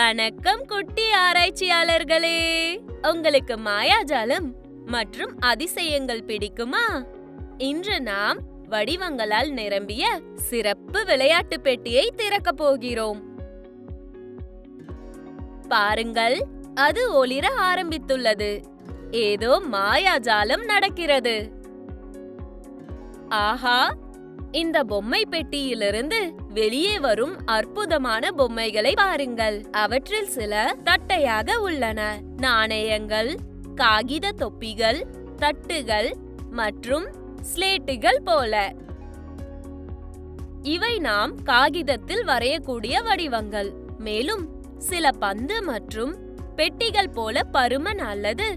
வணக்கம் குட்டி ஆராய்ச்சியாளர்களே, உங்களுக்கு மாயாஜாலம் மற்றும் அதிசயங்கள் பிடிக்குமா? இன்று நாம் வடிவங்களால் நிரம்பிய சிறப்பு விளையாட்டு பெட்டியை திறக்கப் போகிறோம். பாருங்கள், அது ஒளிர ஆரம்பித்துள்ளது. ஏதோ மாயாஜாலம் நடக்கிறது. ஆஹா, இந்த பொம்மை பெட்டியிலிருந்து வெளியே வரும் அற்புதமான பொம்மைகளை பாருங்கள். அவற்றில் சில தட்டையாக உள்ளன. நாணயங்கள், காகித தொப்பிகள், தட்டுகள் மற்றும் ஸ்லேட்டுகள் போல. இவை நாம் காகிதத்தில் வரையக்கூடிய வடிவங்கள். மேலும் சில பந்து மற்றும் பெட்டிகள் போல பருமன் அல்லது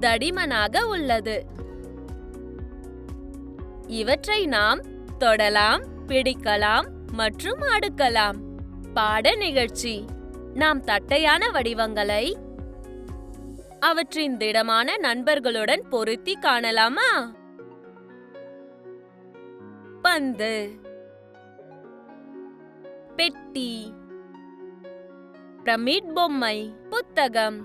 தடிமனாக உள்ளது. இவற்றை நாம் தொடலாம், பிடிக்கலாம் மற்றும் அடுக்கலாம். பாட நிகழ்ச்சி. நாம் தட்டையான வடிவங்களை அவற்றின் திடமான நண்பர்களுடன் பொருத்தி காணலாமா? பந்து, பெட்டி, பிரமிட் பொம்மை, புத்தகம்.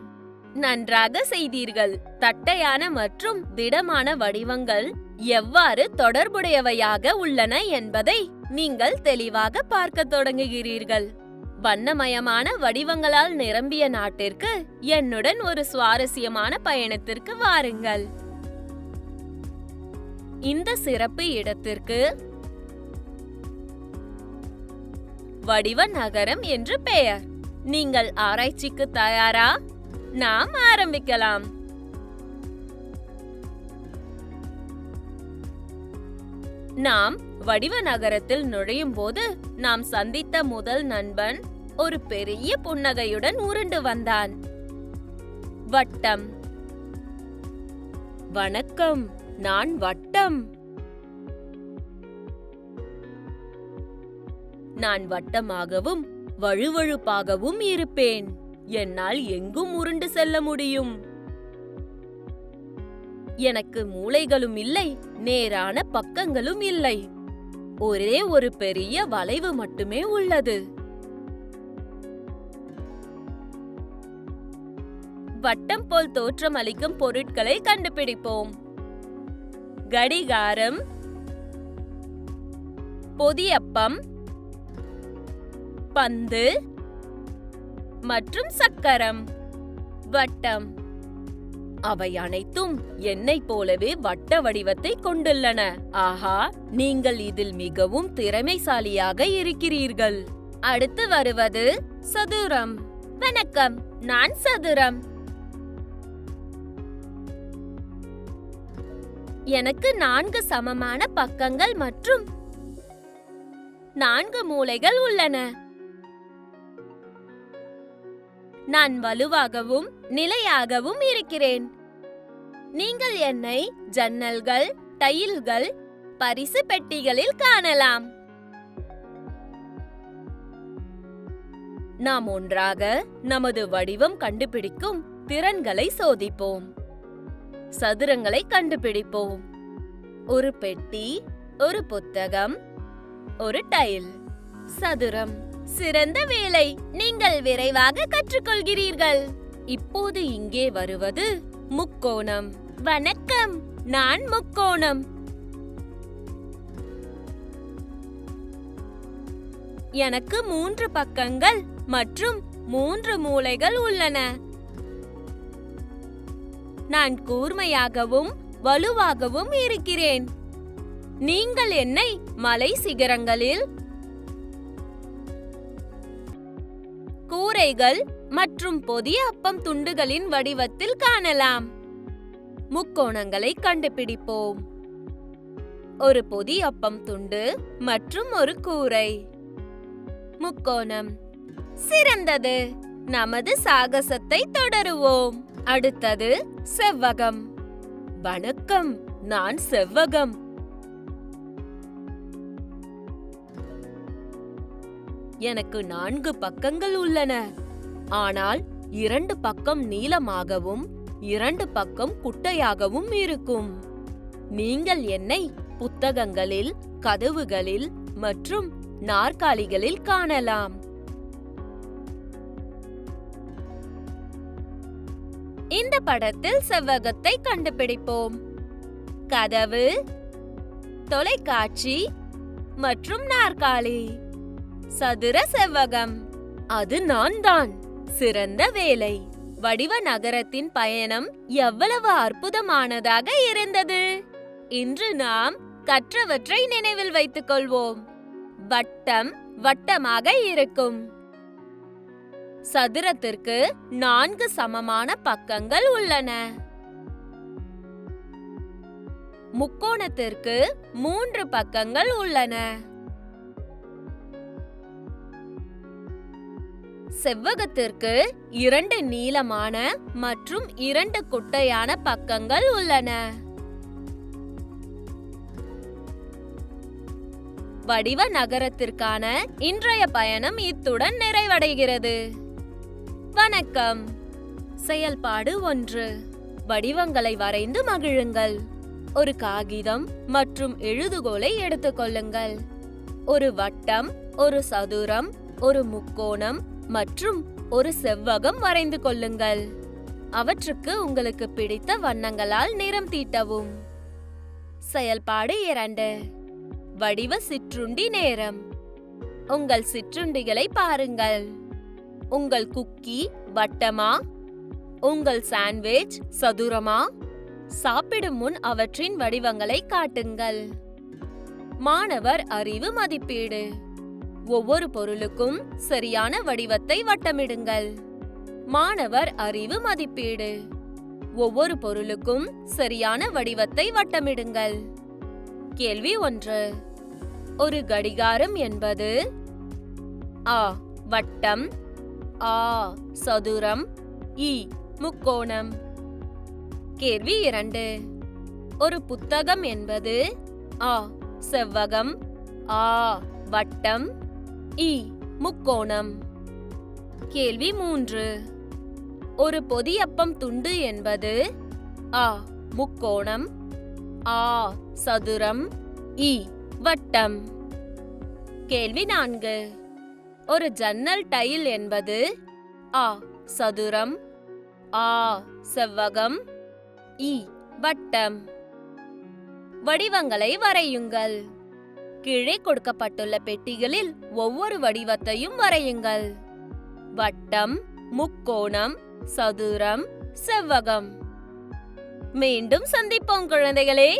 நன்றாக செய்தீர்கள். தட்டையான மற்றும் திடமான வடிவங்கள் எவ்வாறு தொடர்புடையவையாக உள்ளன என்பதை நீங்கள் தெளிவாக பார்க்க தொடங்குகிறீர்கள். வண்ணமயமான வடிவங்களால் நிரம்பிய நாட்டிற்கு என்னுடன் ஒரு சுவாரஸ்யமான பயணத்திற்கு வாருங்கள். இந்த சிறப்பு இடத்திற்கு வடிவ நகரம் என்று பெயர். நீங்கள் ஆராய்ச்சிக்கு தயாரா? நாம் ஆரம்பிக்கலாம். நாம் வடிவ நகரத்தில் நுழையும் போது நாம் சந்தித்த முதல் நண்பன் ஒரு பெரிய புன்னகையுடன் உருண்டு வந்தான். வட்டம். வணக்கம், நான் வட்டம். நான் வட்டமாகவும் வழுவழுப்பாகவும் இருப்பேன். என்னால் எங்கும் உருண்டு செல்ல முடியும். எனக்கு மூலைகளும் இல்லை, நேரான பக்கங்களும் இல்லை. ஒரே ஒரு பெரிய வளைவு மட்டுமே உள்ளது. வட்டம் போல் தோற்றமளிக்கும் பொருட்களை கண்டுபிடிப்போம். கடிகாரம், பொதியப்பம், பந்து மற்றும் சக்கரம். வட்டம். அவை அனைத்தும் என்னைப் போலவே வட்ட வடிவத்தை கொண்டுள்ளன. ஆஹா, நீங்கள் இதில் மிகவும் திறமைசாலியாக இருக்கிறீர்கள். அடுத்து வருவது சதுரம். வணக்கம், நான் சதுரம். எனக்கு 4 சமமான பக்கங்கள் மற்றும் 4 மூலைகள் உள்ளன. நான் வலுவாகவும் நிலையாகவும் இருக்கிறேன். நீங்கள் என்னை ஜன்னல்கள், டைல்கள், பரிசு பெட்டிகளில் காணலாம். நாம் ஒன்றாக நமது வடிவம் கண்டுபிடிக்கும் திறன்களை சோதிப்போம். சதுரங்களை கண்டுபிடிப்போம். ஒரு பெட்டி, ஒரு புத்தகம், ஒரு டைல். சதுரம். சிறந்த வேலை. நீங்கள் விரைவாக கற்றுக்கொள்கிறீர்கள். இப்போது இங்கே வருவது முக்கோணம். வணக்கம், நான் முக்கோணம். எனக்கு 3 பக்கங்கள் மற்றும் 3 மூலைகள் உள்ளன. நான் கூர்மையாகவும் வலுவாகவும் இருக்கிறேன். நீங்கள் என்னை மலை சிகரங்களில், கூரைகள் மற்றும் பொதிய அப்பம் துண்டுகளின் வடிவத்தில் காணலாம். முக்கோணங்களை கண்டுபிடிப்போம். ஒரு பொதிய அப்பம் துண்டு மற்றும் ஒரு கூரை. முக்கோணம். சிறந்தது. நமது சாகசத்தை தொடருவோம். அடுத்தது செவ்வகம். வணக்கம், நான் செவ்வகம். எனக்கு 4 பக்கங்கள் உள்ளன. ஆனால் 2 பக்கம் நீளமாகவும் 2 பக்கம் குட்டையாகவும் இருக்கும். நீங்கள் என்னை புத்தகங்களில், கதவுகளில் மற்றும் நாற்காலிகளில் காணலாம். இந்த படத்தில் செவ்வகத்தை கண்டுபிடிப்போம். கதவு, தொலைக்காட்சி மற்றும் நாற்காலி. சதுர செவ்வகம். அது நான் தான். சிறந்த வேலை. வடிவ நகரத்தின் பயணம் எவ்வளவு அற்புதமானதாக இருந்தது. இன்று நாம் கற்றவற்றை நினைவில் வைத்துக் கொள்வோம். வட்டம் வட்டமாக இருக்கும். சதுரத்திற்கு 4 சமமான பக்கங்கள் உள்ளன. முக்கோணத்திற்கு 3 பக்கங்கள் உள்ளன. செவ்வகத்திற்கு 2 நீளமான மற்றும் 2 குட்டையான பக்கங்கள் உள்ளன. வடிவ நகரத்திற்கான இன்றைய பயணம் இத்துடன் நிறைவடைகிறது. வணக்கம். செயல்பாடு 1. வடிவங்களை வரைந்து மகிழுங்கள். ஒரு காகிதம் மற்றும் எழுதுகோலை எடுத்துக்கொள்ளுங்கள். ஒரு வட்டம், ஒரு சதுரம், ஒரு முக்கோணம் மற்றும் ஒரு செவ்வகம் வரைந்து கொள்ளுங்கள். அவற்றுக்கு உங்களுக்கு பிடித்த வண்ணங்களால் நிறம் தீட்டவும். செயல்பாடு 2. வடிவ சிற்றுண்டி நேரம். உங்கள் சிற்றுண்டிகளை பாருங்கள். உங்கள் குக்கி வட்டமா? உங்கள் சாண்ட்விச் சதுரமா? சாப்பிடும் முன் அவற்றின் வடிவங்களை காட்டுங்கள். மாணவர் அறிவு மதிப்பீடு. ஒவ்வொரு பொருளுக்கும் சரியான வடிவத்தை வட்டமிடுங்கள். மாணவர் அறிவு மதிப்பீடு. ஒவ்வொரு பொருளுக்கும் சரியான வடிவத்தை வட்டமிடுங்கள். கேள்வி 1. ஒரு கடிகாரம் என்பது ஆ வட்டம், ஆ சதுரம், இ முக்கோணம். கேள்வி 2. ஒரு புத்தகம் என்பது ஆ செவ்வகம், ஆ வட்டம், இ முக்கோணம். கேள்வி 3. ஒரு பொதியப்பம் துண்டு என்பது ஆ முக்கோணம், ஆ சதுரம், இ வட்டம். கேள்வி 4. ஒரு ஜன்னல் டைல் என்பது ஆ சதுரம், ஆ செவ்வகம், இ வட்டம். வடிவங்களை வரையுங்கள். கீழே கொடுக்கப்பட்டுள்ள பெட்டிகளில் ஒவ்வொரு வடிவத்தையும் வரையுங்கள். வட்டம், முக்கோணம், சதுரம், செவ்வகம். மீண்டும் சந்திப்போம் குழந்தைகளே.